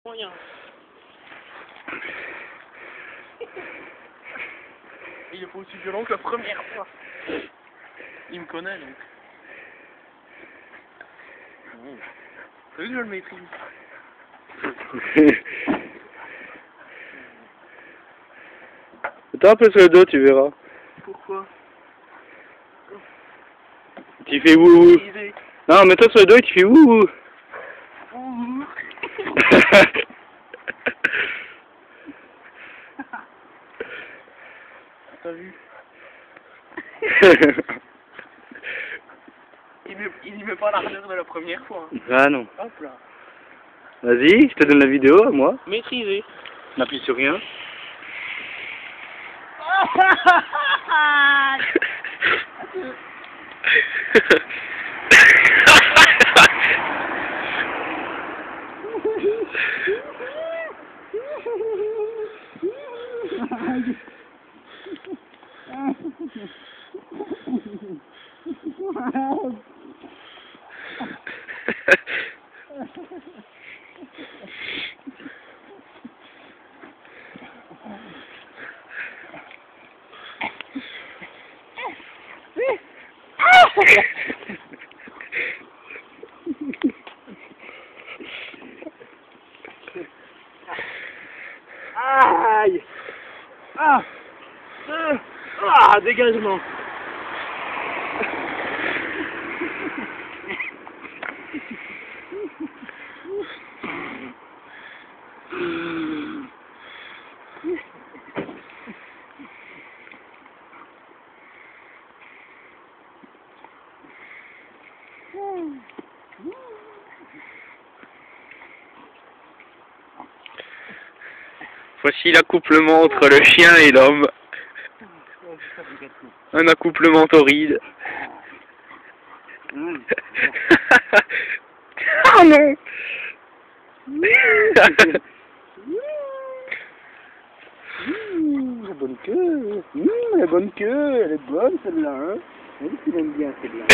Rien. Il est pas aussi violent que la première fois. Il me connaît donc. T'as vu que je le maîtrise. Mets-toi un peu sur le dos, tu verras. Pourquoi? Tu fais wouhou. Non, mets-toi sur le dos et tu fais wouhou. Ouh. T'as vu? Il y met pas l'ardeur de la première fois. Hein. Ah non. Hop là. Vas-y, je te donne la vidéo à moi. Maîtrisé. N'appuie sur rien. Aïe! Ah! Ah! Dégagement! Voici l'accouplement entre le chien et l'homme. Un accouplement torride. Oh non! La bonne queue! La bonne queue! Elle est bonne celle-là, hein? Elle aime bien celle-là.